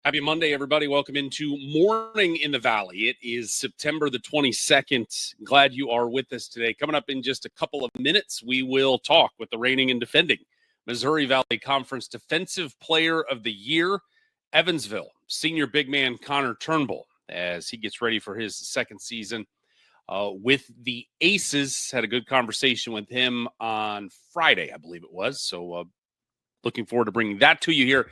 Happy Monday, everybody. Welcome into Morning in the Valley. It is September the 22nd. Glad you are with us today. Coming up in just a couple of minutes, we will talk with the reigning and defending Missouri Valley Conference Defensive Player of the Year, Evansville senior big man Connor Turnbull, as he gets ready for his second season with the Aces. Had a good conversation with him on Friday, I believe it was. So looking forward to bringing that to you here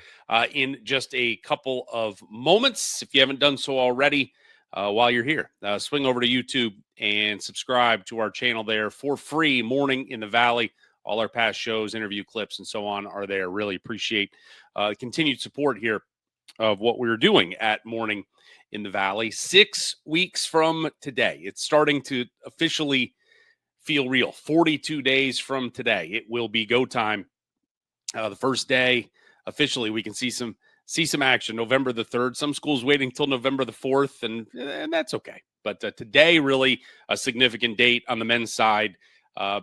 in just a couple of moments. If you haven't done so already, while you're here, swing over to YouTube and subscribe to our channel there for free. Morning in the Valley. All our past shows, interview clips, and so on are there. Really appreciate continued support here of what we're doing at Morning in the Valley. 6 weeks from today, it's starting to officially feel real. 42 days from today, it will be go time. The first day, officially, we can see some action. November the 3rd. Some schools waiting until November the 4th, and that's okay. But today, really a significant date on the men's side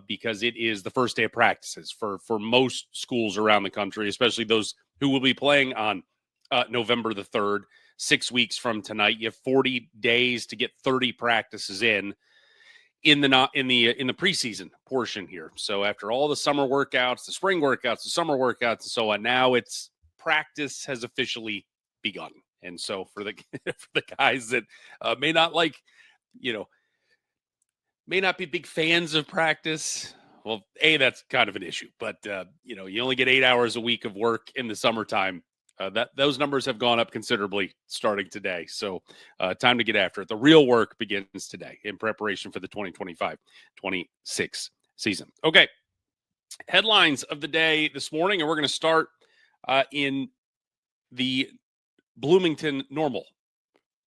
because it is the first day of practices for most schools around the country, especially those who will be playing on November the 3rd. 6 weeks from tonight, you have 40 days to get 30 practices in the preseason portion here. So after all the summer workouts, the spring workouts, the summer workouts, and so on, now it's practice has officially begun. And so for the for the guys that may not be big fans of practice, well, that's kind of an issue. But you only get 8 hours a week of work in the summertime. Those numbers have gone up considerably starting today. So time to get after it. The real work begins today in preparation for the 2025-26 season. Okay, headlines of the day this morning, and we're going to start in the Bloomington Normal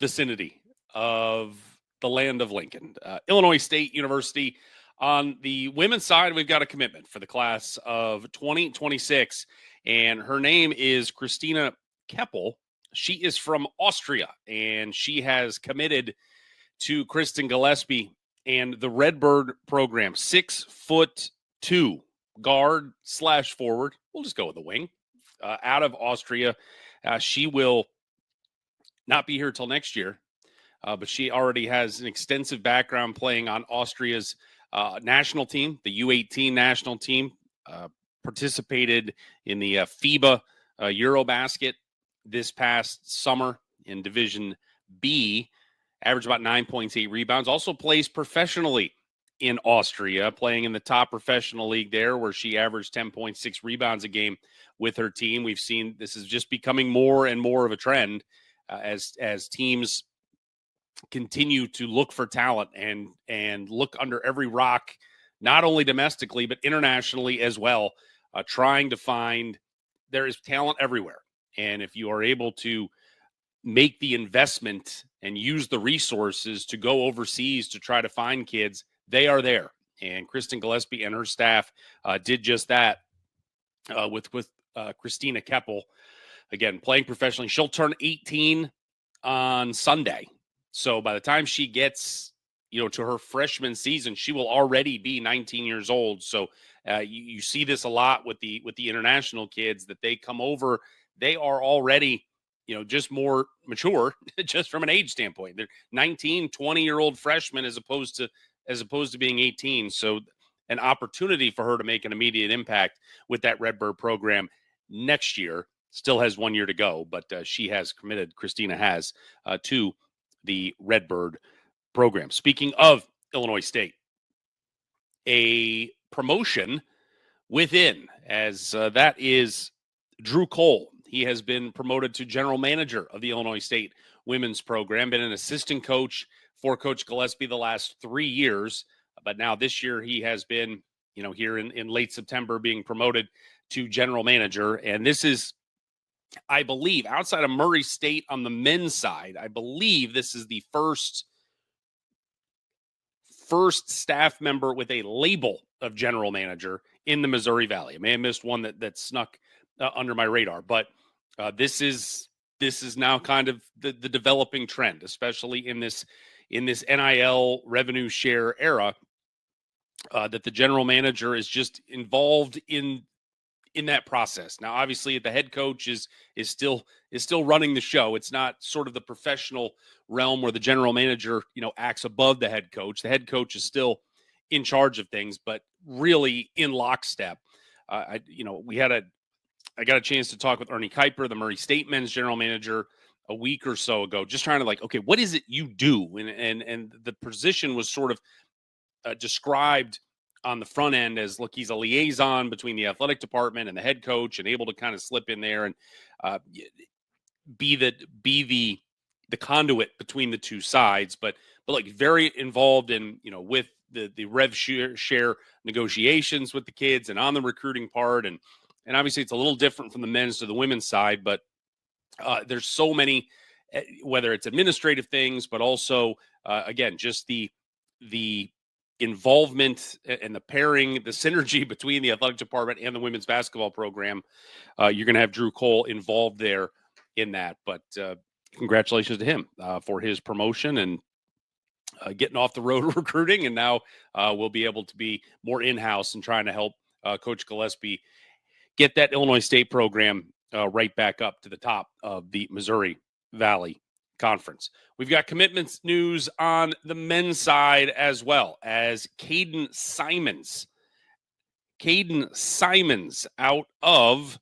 vicinity of the land of Lincoln. Illinois State University. On the women's side, we've got a commitment for the class of 2026. And her name is Christina Keppel. She is from Austria, and she has committed to Kristen Gillespie and the Redbird program. 6'2" guard / forward. We'll just go with the wing. Out of Austria. She will not be here till next year, but she already has an extensive background playing on Austria's national team, the U18 national team. Participated in the FIBA Eurobasket this past summer in Division B, averaged about 9 points, 8 rebounds. Also plays professionally in Austria, playing in the top professional league there, where she averaged 10.6 rebounds a game with her team. We've seen this is just becoming more and more of a trend as teams continue to look for talent and look under every rock, not only domestically, but internationally as well. Trying to find, there is talent everywhere. And if you are able to make the investment and use the resources to go overseas to try to find kids, they are there. And Kristen Gillespie and her staff did just that with Christina Keppel. Again, playing professionally. She'll turn 18 on Sunday. So by the time she gets to her freshman season, she will already be 19 years old. So you see this a lot with the international kids, that they come over, they are already, just more mature, just from an age standpoint. They're 19, 20-year-old freshmen as opposed to being 18. So an opportunity for her to make an immediate impact with that Redbird program next year. Still has 1 year to go, but she has committed, Christina has, to the Redbird program. Speaking of Illinois State, a promotion within, as that is Drew Cole. He has been promoted to general manager of the Illinois State women's program, been an assistant coach for Coach Gillespie the last 3 years, but now this year he has been, here in late September, being promoted to general manager. And this is, I believe, outside of Murray State on the men's side, I believe this is the first staff member with a label of general manager in the Missouri Valley. I may have missed one that snuck under my radar, but this is now kind of the developing trend, especially in this NIL revenue share era, that the general manager is just involved in in that process. Now, obviously, the head coach is still running the show. It's not sort of the professional realm where the general manager, acts above the head coach. The head coach is still in charge of things, but really in lockstep. I got a chance to talk with Ernie Kuiper, the Murray State men's general manager, a week or so ago, just trying to okay, what is it you do? And the position was sort of described on the front end as, look, he's a liaison between the athletic department and the head coach, and able to kind of slip in there and be the conduit between the two sides, but like very involved in with the rev share negotiations with the kids and on the recruiting part, and obviously it's a little different from the men's to the women's side, but there's so many, whether it's administrative things, but also again just the involvement and the pairing, the synergy between the athletic department and the women's basketball program. You're going to have Drew Cole involved there in that, but congratulations to him for his promotion and getting off the road recruiting, and now we'll be able to be more in-house and trying to help Coach Gillespie get that Illinois State program right back up to the top of the Missouri Valley Conference. We've got commitments news on the men's side as well, as Caden Simons out of,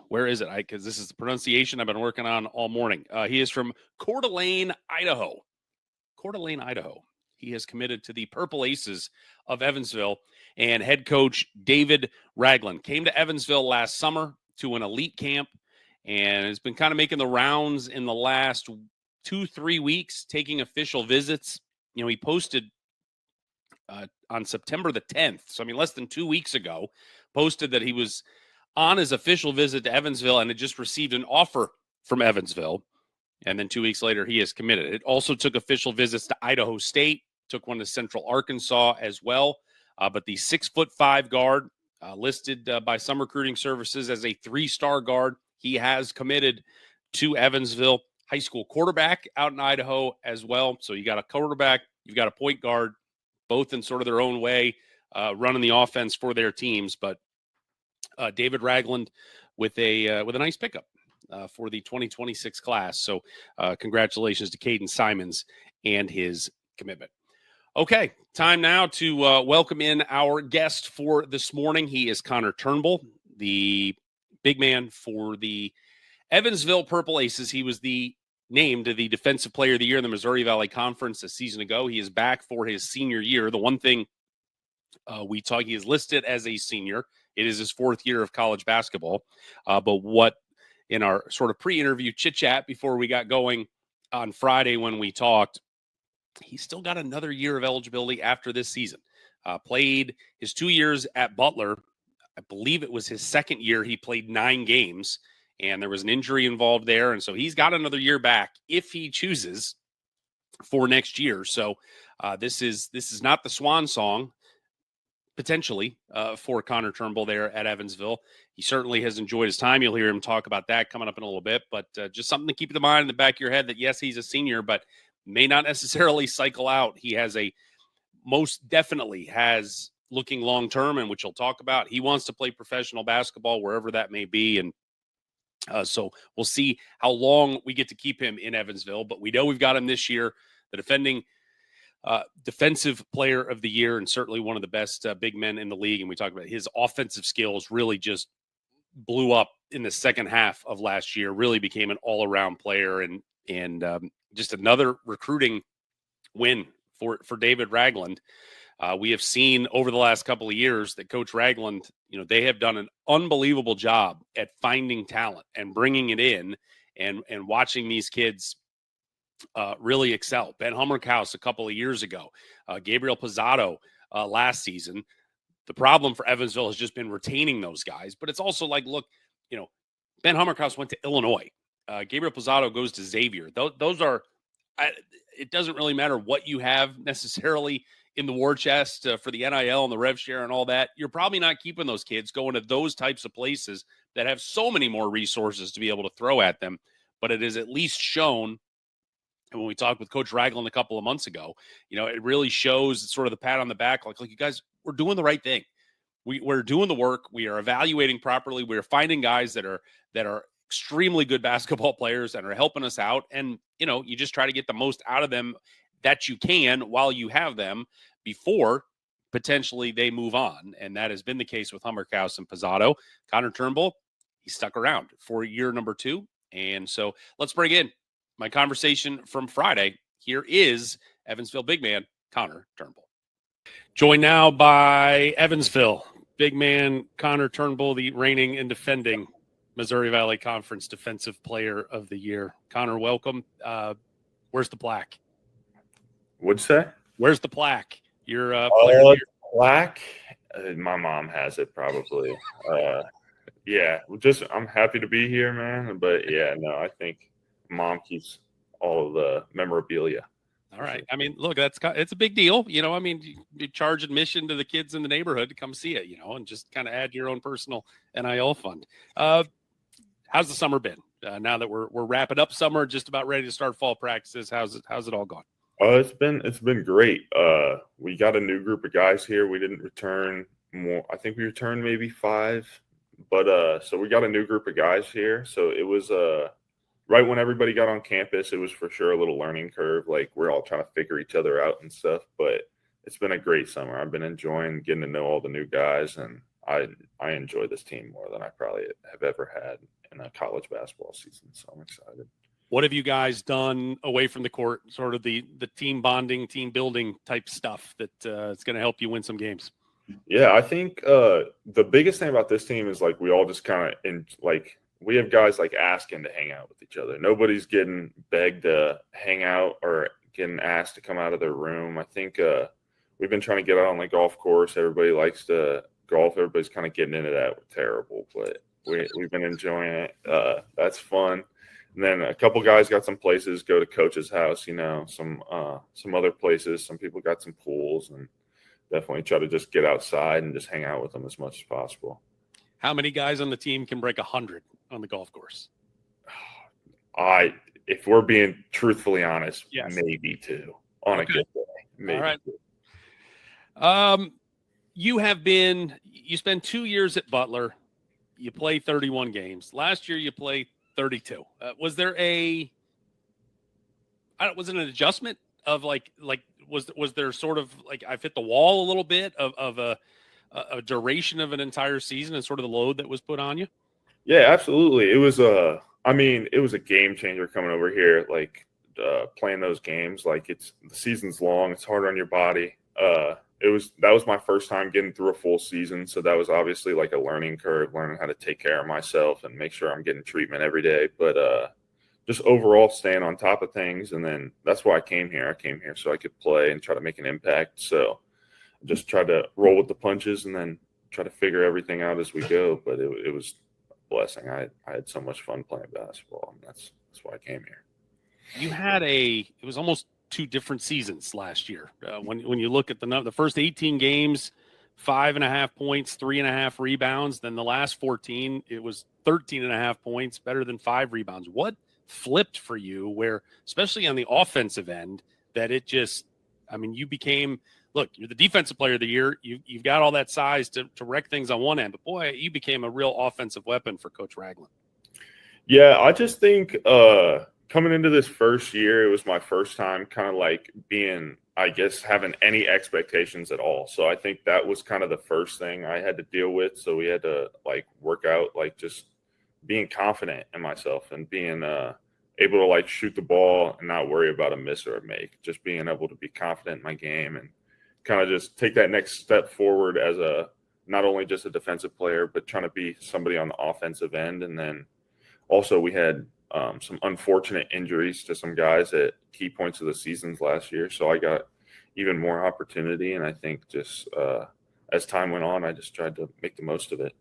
where is it? Because this is the pronunciation I've been working on all morning. He is from Coeur d'Alene, Idaho. He has committed to the Purple Aces of Evansville, and head coach David Ragland came to Evansville last summer to an elite camp and has been kind of making the rounds in the last 2-3 weeks, taking official visits. He posted on September the 10th, so less than 2 weeks ago, posted that he was on his official visit to Evansville and had just received an offer from Evansville. And then 2 weeks later, he is committed. It also took official visits to Idaho State, took one to Central Arkansas as well. But the 6'5" guard, listed by some recruiting services as a 3-star guard, he has committed to Evansville. High school quarterback out in Idaho as well. So you got a quarterback, you've got a point guard, both in sort of their own way, running the offense for their teams. But David Ragland with a nice pickup for the 2026 class. So congratulations to Caden Simons and his commitment. Okay, time now to welcome in our guest for this morning. He is Connor Turnbull, the big man for the Evansville Purple Aces. He was named the Defensive Player of the Year in the Missouri Valley Conference a season ago. He is back for his senior year. The one thing he is listed as a senior. It is his 4th year of college basketball. But what in our sort of pre-interview chit-chat before we got going on Friday when we talked, he's still got another year of eligibility after this season. Played his 2 years at Butler. I believe it was his 2nd year. He played 9 games, and there was an injury involved there. And so he's got another year back if he chooses for next year. So this is not the swan song, potentially, for Connor Turnbull there at Evansville. He certainly has enjoyed his time. You'll hear him talk about that coming up in a little bit. But just something to keep in mind in the back of your head that, yes, he's a senior, but may not necessarily cycle out. He most definitely has looking long-term, and which he'll talk about. He wants to play professional basketball wherever that may be. And so we'll see how long we get to keep him in Evansville, but we know we've got him this year, the defending defensive player of the year, and certainly one of the best big men in the league. And we talked about his offensive skills really just blew up in the second half of last year, really became an all-around player, and just another recruiting win for David Ragland. We have seen over the last couple of years that Coach Ragland, they have done an unbelievable job at finding talent and bringing it in and watching these kids really excel. Ben Hummerkaus a couple of years ago, Gabriel Pizzato last season. The problem for Evansville has just been retaining those guys, but it's also like, look, Ben Hummerkaus went to Illinois. Gabriel Pizzato goes to Xavier. Those are, it doesn't really matter what you have necessarily in the war chest for the NIL and the rev share and all that. You're probably not keeping those kids going to those types of places that have so many more resources to be able to throw at them. But it is at least shown, and when we talked with Coach Ragland a couple of months ago, it really shows sort of the pat on the back, like you guys, we're doing the right thing. we're doing the work. We are evaluating properly. We're finding guys that are extremely good basketball players and are helping us out. And, you just try to get the most out of them that you can while you have them before potentially they move on. And that has been the case with Hummerkaus and Pizzato. Connor Turnbull, he stuck around for year number 2. And so let's bring in my conversation from Friday. Here is Evansville big man, Connor Turnbull. Joined now by Evansville big man, Connor Turnbull, the reigning and defending Missouri Valley Conference Defensive Player of the Year. Connor, welcome. Where's the plaque? What'd you say? Where's the plaque? Your player of the year. Plaque? My mom has it probably. Yeah, I'm happy to be here, man. But yeah, no, I think mom keeps all of the memorabilia. All right. I mean, look, it's a big deal. You charge admission to the kids in the neighborhood to come see it, and just kind of add your own personal NIL fund. How's the summer been? Now that we're wrapping up summer, just about ready to start fall practices, how's it all gone? It's been great. We got a new group of guys here. We didn't return more. I think we returned maybe 5, but so we got a new group of guys here. So it was right when everybody got on campus, it was for sure a little learning curve. Like we're all trying to figure each other out and stuff. But it's been a great summer. I've been enjoying getting to know all the new guys, and I enjoy this team more than I probably have ever had in a college basketball season. So I'm excited. What have you guys done away from the court, sort of the team bonding, team building type stuff that it's going to help you win some games? Yeah, I think the biggest thing about this team is like we all just kind of we have guys like asking to hang out with each other. Nobody's getting begged to hang out or getting asked to come out of their room. I think we've been trying to get out on the golf course. Everybody likes to golf. Everybody's kind of getting into that. We're terrible, but we've been enjoying it. That's fun. And then a couple guys got some places, go to coach's house, some other places. Some people got some pools, and definitely try to just get outside and just hang out with them as much as possible. How many guys on the team can break 100 on the golf course? If we're being truthfully honest, yes. Maybe 2 on a good day. Maybe. All right. 2. You spent 2 years at Butler. You play 31 games. Last year you played 32. Was there was it an adjustment of was there sort of like I fit the wall a little bit of a duration of an entire season and sort of the load that was put on you? Yeah, absolutely. It was it was a game changer coming over here, playing those games. Like the season's long, it's hard on your body. That was my first time getting through a full season. So that was obviously like a learning curve, learning how to take care of myself and make sure I'm getting treatment every day. But just overall staying on top of things. And then that's why I came here. I came here so I could play and try to make an impact. So just tried to roll with the punches and then try to figure everything out as we go. But it was a blessing. I had so much fun playing basketball, and that's why I came here. You had it was almost 2 different seasons last year. When you look at the first 18 games, 5.5 points, 3.5 rebounds. Then the last 14, it was 13.5 points, better than 5 rebounds. What flipped for you where, especially on the offensive end, that it just, you became, look, you're the defensive player of the year. You've got all that size to wreck things on one end, but boy, you became a real offensive weapon for Coach Ragland. Yeah, I just think coming into this first year, it was my first time kind of like being, I guess, having any expectations at all. So I think that was kind of the first thing I had to deal with. So we had to work out, just being confident in myself and being able to shoot the ball and not worry about a miss or a make, just being able to be confident in my game and kind of just take that next step forward as not only just a defensive player, but trying to be somebody on the offensive end. And then also we had some unfortunate injuries to some guys at key points of the seasons last year. So I got even more opportunity. And I think just as time went on, I just tried to make the most of it.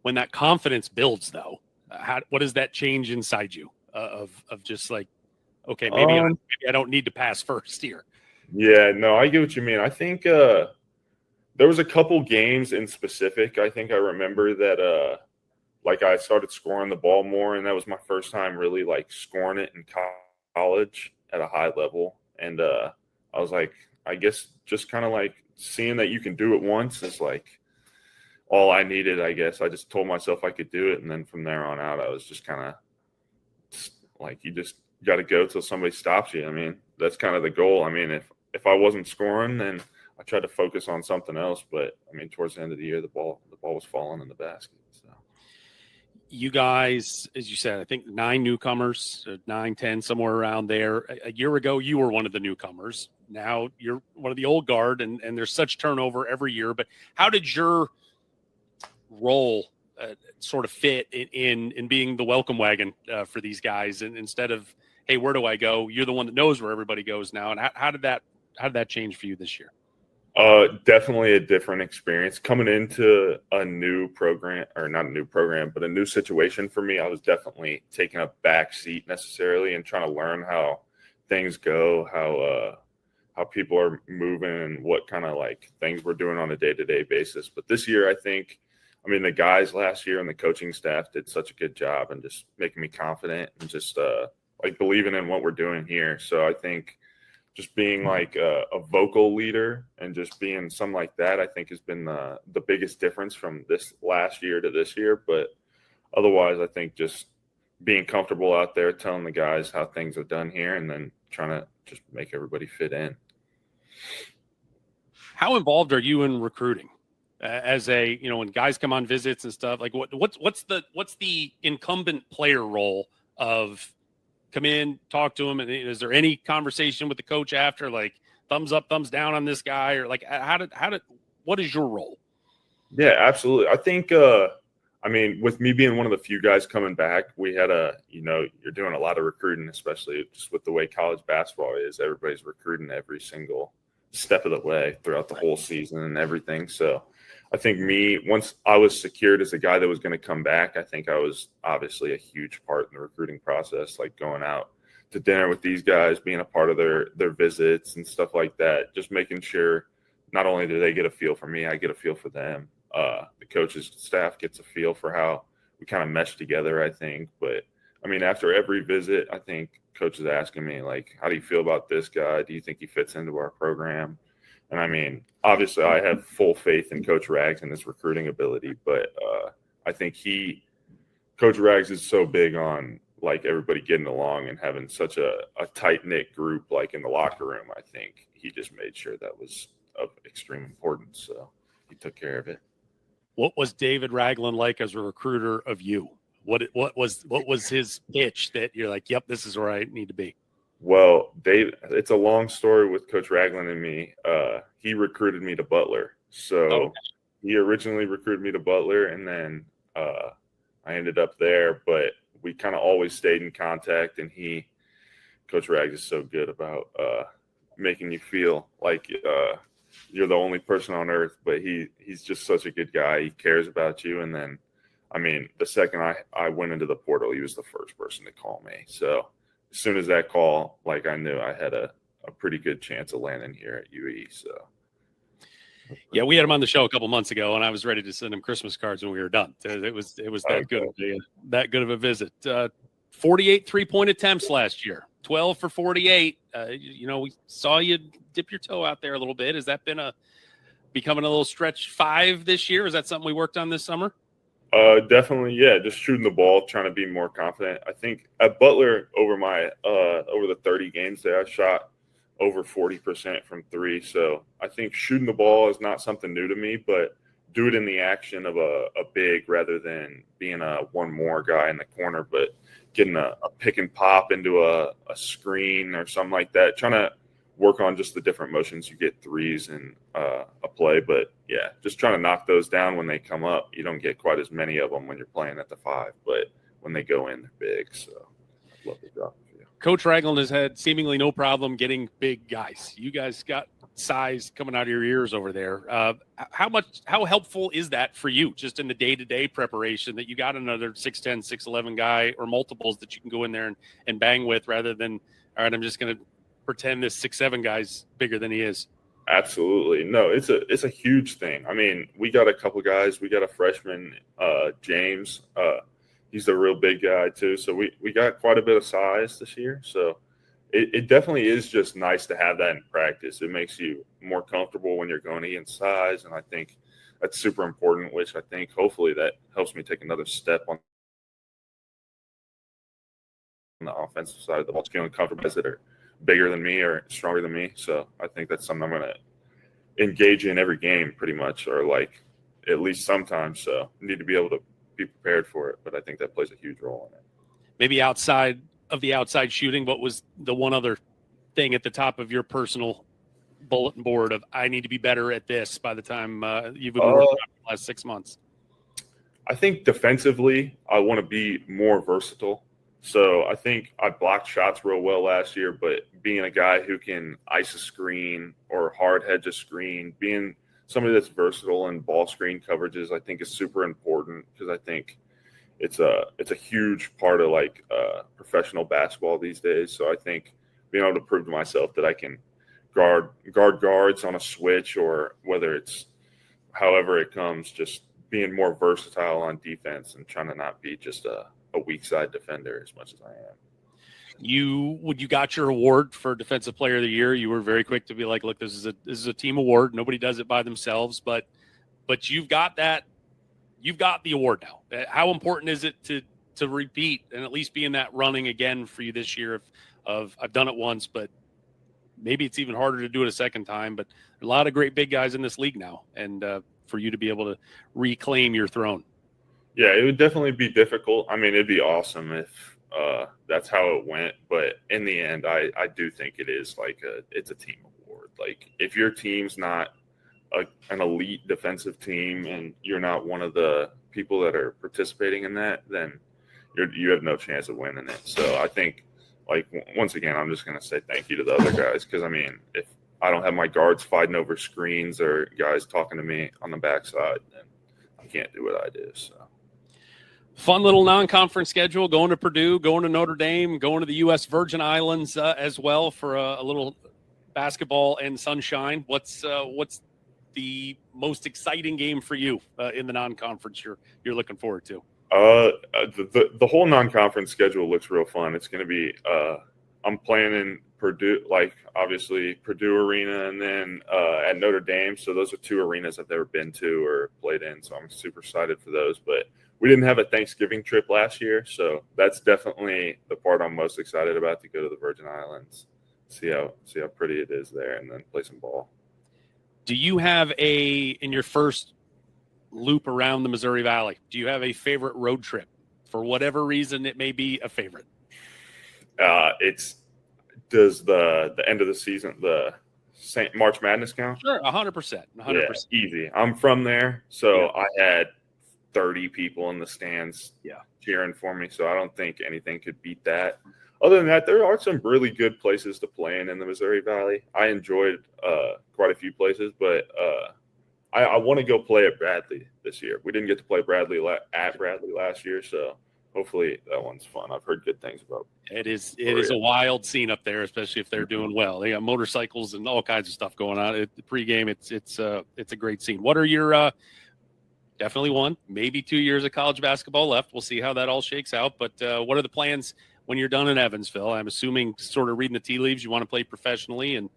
When that confidence builds, though, what does that change inside you of just okay, maybe I don't need to pass first here? Yeah, no, I get what you mean. I think there was a couple games in specific. I think I remember that I started scoring the ball more, and that was my first time really scoring it in college at a high level. And I was I guess just kind of seeing that you can do it once is all I needed, I guess. I just told myself I could do it. And then from there on out, I was just kind of like, you just got to go till somebody stops you. I mean, that's kind of the goal. I mean, if I wasn't scoring, then I tried to focus on something else. But I mean, towards the end of the year, the ball was falling in the basket. So you guys, as you said, I think 9 newcomers, 9, 10, somewhere around there. A year ago, you were one of the newcomers. Now you're one of the old guard, and there's such turnover every year. But how did your role sort of fit in being the welcome wagon for these guys, and instead of, hey, where do I go? You're the one that knows where everybody goes now. And how did that change for you this year? Definitely a different experience coming into a new program, or not a new program, but a new situation for me. I was definitely taking a back seat necessarily and trying to learn how things go, how people are moving, and what kind of like things we're doing on a day-to-day basis. But this year, I mean, the guys last year and the coaching staff did such a good job and just making me confident and just like believing in what we're doing here. So I think just being like a vocal leader and just being something like that, I think has been the biggest difference from this last year to this year. But otherwise, I think just being comfortable out there, telling the guys how things are done here, and then trying to just make everybody fit in. How involved are you in recruiting? As a, when guys come on visits and stuff, like what's the incumbent player role of come in, talk to him, and is there any conversation with the coach after, like thumbs up, thumbs down on this guy, or like what is your role? Yeah, absolutely. I think I mean, with me being one of the few guys coming back, we had you're doing a lot of recruiting, especially just with the way college basketball is. Everybody's recruiting every single step of the way throughout the whole season and everything. So I think once I was secured as a guy that was going to come back, I think I was obviously a huge part in the recruiting process, like going out to dinner with these guys, being a part of their visits and stuff like that, just making sure not only do they get a feel for me, I get a feel for them. The coaches staff gets a feel for how we kind of mesh together, I think. But I mean, after every visit, I think coach is asking me, like, how do you feel about this guy? Do you think he fits into our program? And I mean, obviously I have full faith in Coach Rags and his recruiting ability, but I think Coach Rags is so big on like everybody getting along and having such a tight-knit group, like in the locker room. I think he just made sure that was of extreme importance. So he took care of it. What was David Ragland like as a recruiter of you? What was his pitch that you're like, yep, this is where I need to be? Well, Dave, it's a long story with Coach Ragland and me. He recruited me to Butler. So He originally recruited me to Butler, and then I ended up there. But we kind of always stayed in contact, and Coach Rags is so good about making you feel like you're the only person on earth. But he's just such a good guy. He cares about you. And then, I mean, the second I went into the portal, he was the first person to call me. So as soon as that call, like, I knew I had a pretty good chance of landing here at UE. So yeah, we had him on the show a couple months ago, and I was ready to send him Christmas cards when we were done. It was that good of a visit. 48 3-point attempts last year, 12 for 48. We saw you dip your toe out there a little bit. Has that been becoming a little stretch 5 this year? Is that something we worked on this summer? Definitely, yeah. Just shooting the ball, trying to be more confident. I think at Butler, over the 30 games there, I shot over 40% from 3. So I think shooting the ball is not something new to me, but do it in the action of a big rather than being a one more guy in the corner, but getting a pick and pop into a screen or something like that. Trying to work on just the different motions you get threes in a play. But yeah, just trying to knock those down when they come up. You don't get quite as many of them when you're playing at the 5, but when they go in, they're big. So I'd love to drop it for you. Coach Ragland has had seemingly no problem getting big guys. You guys got size coming out of your ears over there. How helpful is that for you just in the day-to-day preparation that you got another 6'10", 6'11" guy or multiples that you can go in there and bang with rather than, all right, I'm just going to pretend this 6'7" guy's bigger than he is? Absolutely. No, it's a huge thing. I mean, we got a couple guys. We got a freshman, James. He's a real big guy too. So we got quite a bit of size this year. So it definitely is just nice to have that in practice. It makes you more comfortable when you're going against size. And I think that's super important, which I think hopefully that helps me take another step on the offensive side of the ball, feeling comfortable that are bigger than me or stronger than me. So I think that's something I'm going to engage in every game pretty much, or like at least sometimes. So I need to be able to be prepared for it, but I think that plays a huge role in it. Maybe outside of the outside shooting, what was the one other thing at the top of your personal bulletin board of I need to be better at this by the time you've been working on the last 6 months? I think defensively, I want to be more versatile. So I think I blocked shots real well last year, but being a guy who can ice a screen or hard hedge a screen, being somebody that's versatile in ball screen coverages, I think is super important, because I think it's a huge part of like professional basketball these days. So I think being able to prove to myself that I can guard guards on a switch, or whether it's however it comes, just being more versatile on defense and trying to not be just a weak side defender as much as I am. You got your award for Defensive Player of the Year, you were very quick to be like, look, this is a team award. Nobody does it by themselves, but you've got that. You've got the award now. How important is it to repeat and at least be in that running again for you this year of I've done it once, but maybe it's even harder to do it a second time, but a lot of great big guys in this league now, and for you to be able to reclaim your throne. Yeah, it would definitely be difficult. I mean, it'd be awesome if that's how it went, but in the end, I do think it is like it's a team award. Like if your team's not an elite defensive team and you're not one of the people that are participating in that, then you have no chance of winning it. So I think, like, once again, I'm just going to say thank you to the other guys, because, I mean, if I don't have my guards fighting over screens or guys talking to me on the backside, then I can't do what I do. So fun little non-conference schedule, going to Purdue, going to Notre Dame, going to the U.S. Virgin Islands as well for a little basketball and sunshine. What's the most exciting game for you in the non-conference you're looking forward to? The whole non-conference schedule looks real fun. It's going to be I'm playing in Purdue, like obviously Purdue Arena, and then at Notre Dame. So those are two arenas I've never been to or played in. So I'm super excited for those. But we didn't have a Thanksgiving trip last year, so that's definitely the part I'm most excited about, to go to the Virgin Islands, see how pretty it is there, and then play some ball. Do you have in your first loop around the Missouri Valley, do you have a favorite road trip? For whatever reason, it may be a favorite. Does the end of the season, the March Madness count? Sure, 100%. Yeah, easy. I'm from there, so I had 30 people in the stands cheering for me, so I don't think anything could beat that. Other than that, there are some really good places to play in the Missouri Valley. I enjoyed quite a few places, but I want to go play at Bradley this year. We didn't get to play at Bradley last year, so hopefully that one's fun. I've heard good things about it. It is a wild scene up there, especially if they're doing well. They got motorcycles and all kinds of stuff going on. The pregame, it's a great scene. What are your definitely 1, maybe 2 years of college basketball left? We'll see how that all shakes out. But what are the plans when you're done in Evansville? I'm assuming, sort of reading the tea leaves, you want to play professionally. And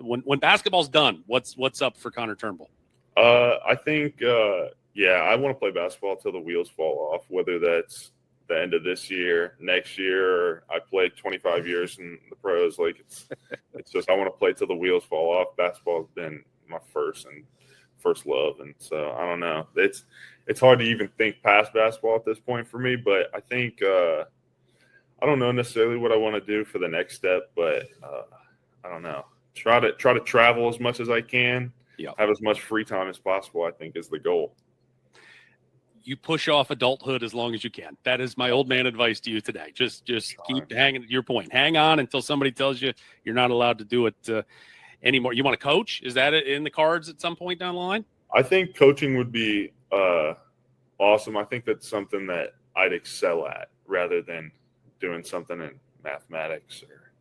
when basketball's done, what's up for Connor Turnbull? I think I want to play basketball till the wheels fall off, whether that's the end of this year, next year, or I played 25 years in the pros. Like it's just, I want to play till the wheels fall off. Basketball's been my first love, and so I don't know. It's hard to even think past basketball at this point for me, but I think I don't know necessarily what I want to do for the next step, but I don't know. Try to travel as much as I can. Yeah. Have as much free time as possible, I think, is the goal. You push off adulthood as long as you can. That is my old man advice to you today. Just keep hanging. Your point. Hang on until somebody tells you you're not allowed to do it anymore. You want to coach? Is that in the cards at some point down the line? I think coaching would be awesome. I think that's something that I'd excel at rather than doing something in mathematics or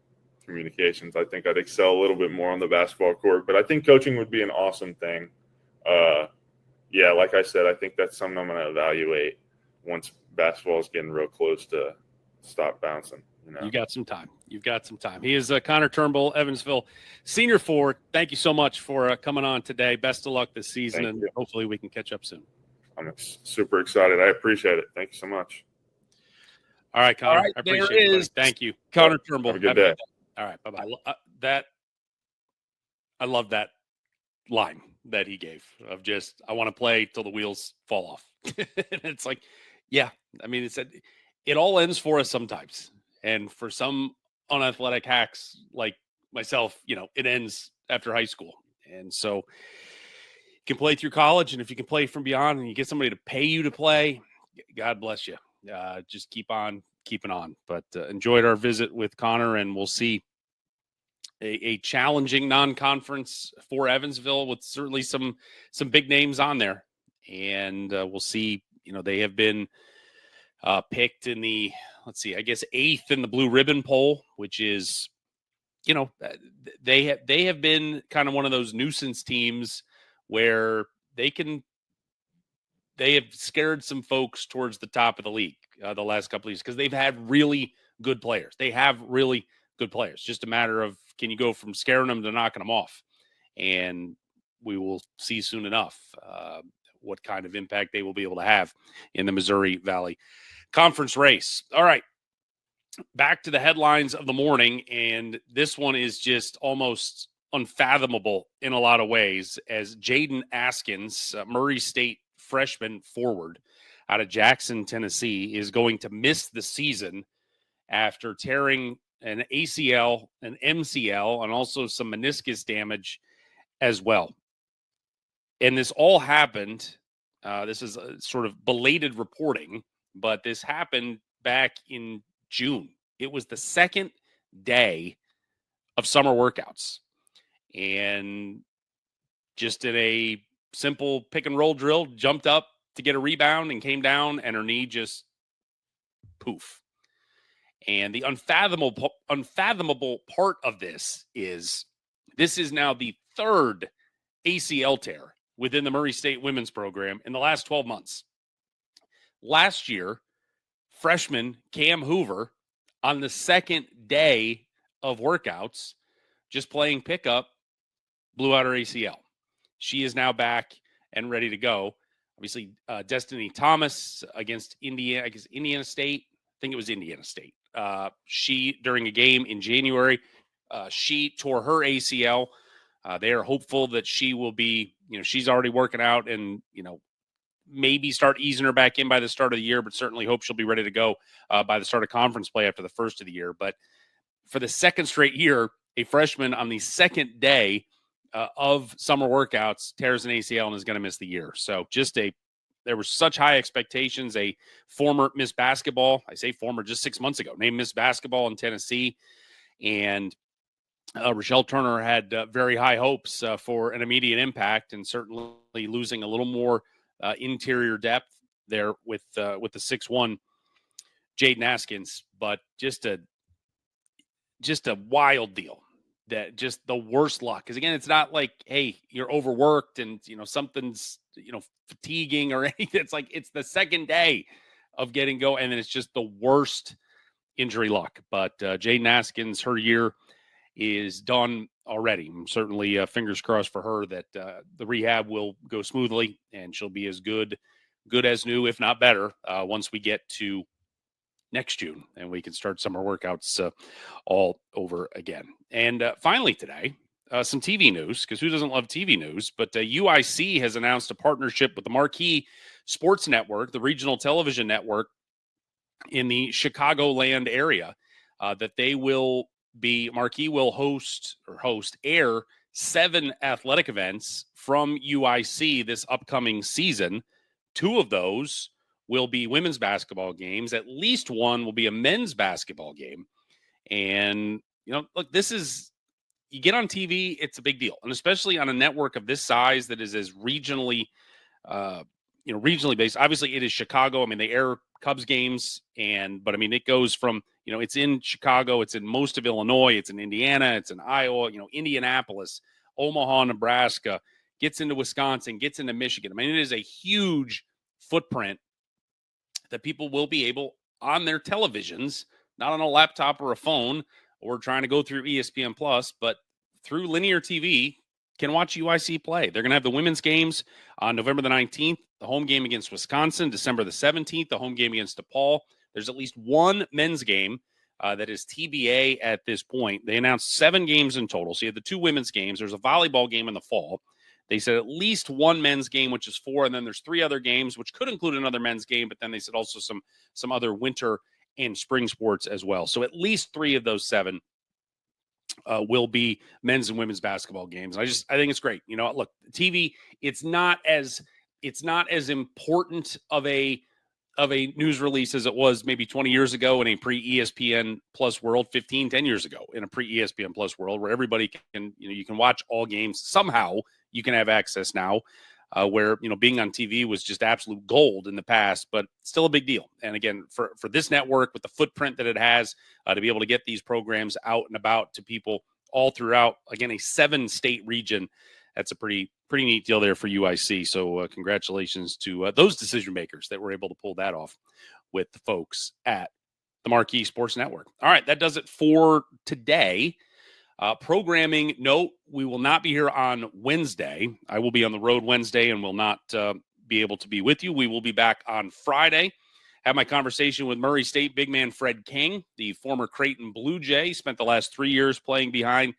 communications. I think I'd excel a little bit more on the basketball court, but I think coaching would be an awesome thing. Like I said, I think that's something I'm going to evaluate once basketball is getting real close to stop bouncing. You got some time. You've got some time. He is Connor Turnbull, Evansville senior forward. Thank you so much for coming on today. Best of luck this season, and hopefully we can catch up soon. I'm super excited. I appreciate it. Thank you so much. All right, Connor. All right, I appreciate it. Thank you. Connor Turnbull. Have a good day. All right, bye-bye. I love that line that he gave of just, I want to play till the wheels fall off. And it's like, yeah, I mean, it all ends for us sometimes. And for some unathletic hacks like myself, it ends after high school. And so you can play through college, and if you can play from beyond and you get somebody to pay you to play, God bless you. Just keep on keeping on. But enjoyed our visit with Connor, and we'll see a challenging non-conference for Evansville with certainly some big names on there. And we'll see, they have been picked in the, I guess 8th in the blue ribbon poll, which is, they have been kind of one of those nuisance teams where they have scared some folks towards the top of the league the last couple of years because they've had really good players. They have really good players. Just a matter of, can you go from scaring them to knocking them off? And we will see soon enough what kind of impact they will be able to have in the Missouri Valley Conference race. All right, back to the headlines of the morning, and this one is just almost unfathomable in a lot of ways, as Jaden Askins, Murray State freshman forward out of Jackson, Tennessee, is going to miss the season after tearing an ACL, an MCL, and also some meniscus damage as well. And this all happened, this is a sort of belated reporting, but this happened back in June. It was the second day of summer workouts. And just in a simple pick and roll drill, jumped up to get a rebound and came down, and her knee just poof. And the unfathomable part of this is now the third ACL tear within the Murray State women's program in the last 12 months. Last year, freshman Cam Hoover, on the second day of workouts, just playing pickup, blew out her ACL. She is now back and ready to go. Obviously, Destiny Thomas against Indiana State. I think it was Indiana State. She, during a game in January, she tore her ACL. They are hopeful that she will be, she's already working out and, maybe start easing her back in by the start of the year, but certainly hope she'll be ready to go by the start of conference play after the first of the year. But for the second straight year, a freshman on the second day of summer workouts tears an ACL and is going to miss the year. So there were such high expectations. A former Miss Basketball, I say former, just 6 months ago, named Miss Basketball in Tennessee. And Rochelle Turner had very high hopes for an immediate impact, and certainly losing a little more interior depth there with the 6'1" Jaden Askins. But just a wild deal. That just the worst luck. Because again, it's not like, hey, you're overworked and something's fatiguing or anything. It's like it's the second day of getting go, and then it's just the worst injury luck. But Jaden Askins, her year is done already. I'm certainly fingers crossed for her that the rehab will go smoothly and she'll be as good as new, if not better, once we get to next June and we can start summer workouts all over again. And finally today, some TV news, because who doesn't love TV news? But UIC has announced a partnership with the Marquee Sports Network, the regional television network in the Chicagoland area, that they will Marquee will air 7 athletic events from UIC this upcoming season. 2 of those will be women's basketball games. At least one will be a men's basketball game. And, look, you get on TV, it's a big deal. And especially on a network of this size that is as regionally based. Obviously, it is Chicago. I mean, they air Cubs games, but it goes from, it's in Chicago, it's in most of Illinois, it's in Indiana, it's in Iowa, Indianapolis, Omaha, Nebraska, gets into Wisconsin, gets into Michigan. It is a huge footprint that people will be able on their televisions not on a laptop or a phone or trying to go through ESPN Plus, but through linear TV, can watch UIC play. They're going to have the women's games on November the 19th, the home game against Wisconsin, December the 17th, the home game against DePaul. There's at least one men's game that is TBA at this point. They announced 7 games in total. So you have the 2 women's games. There's a volleyball game in the fall. They said at least one men's game, which is 4, and then there's 3 other games, which could include another men's game, but then they said also some other winter and spring sports as well. So at least 3 of those 7 will be men's and women's basketball games. I think it's great. You know, look, TV, it's not as important of a news release as it was maybe 20 years ago in a pre-ESPN Plus world, 10 years ago in a pre-ESPN Plus world where everybody can, you can watch all games. Somehow you can have access now, where, being on TV was just absolute gold in the past, but still a big deal. And again, for this network with the footprint that it has, to be able to get these programs out and about to people all throughout, again, a 7-state region, that's a pretty neat deal there for UIC. So congratulations to those decision makers that were able to pull that off with the folks at the Marquee Sports Network. All right, that does it for today. Programming note, we will not be here on Wednesday. I will be on the road Wednesday and will not be able to be with you. We will be back on Friday. Have my conversation with Murray State big man Fred King, the former Creighton Blue Jay. Spent the last 3 years playing behind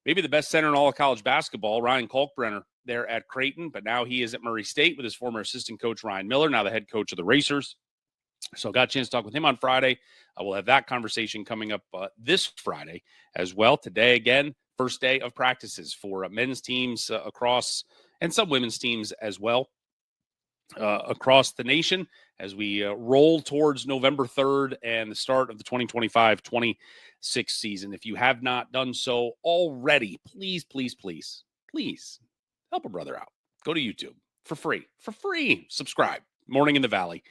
maybe the best center in all of college basketball, Ryan Kalkbrenner, there at Creighton. But now he is at Murray State with his former assistant coach, Ryan Miller, now the head coach of the Racers. So got a chance to talk with him on Friday. I will have that conversation coming up this Friday as well. Today, again, first day of practices for men's teams across, and some women's teams as well, across the nation as we roll towards November 3rd and the start of the 2025-26 season. If you have not done so already, please help a brother out. Go to YouTube for free. Subscribe. Morning in the Valley.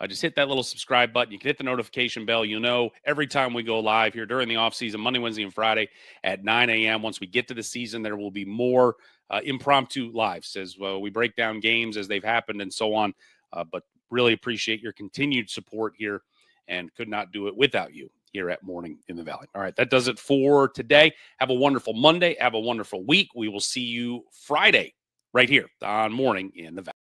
Just hit that little subscribe button. You can hit the notification bell. You'll know every time we go live here during the offseason, Monday, Wednesday, and Friday at 9 a.m. Once we get to the season, there will be more impromptu lives as well. We break down games as they've happened and so on. But really appreciate your continued support here and could not do it without you here at Morning in the Valley. All right, that does it for today. Have a wonderful Monday. Have a wonderful week. We will see you Friday right here on Morning in the Valley.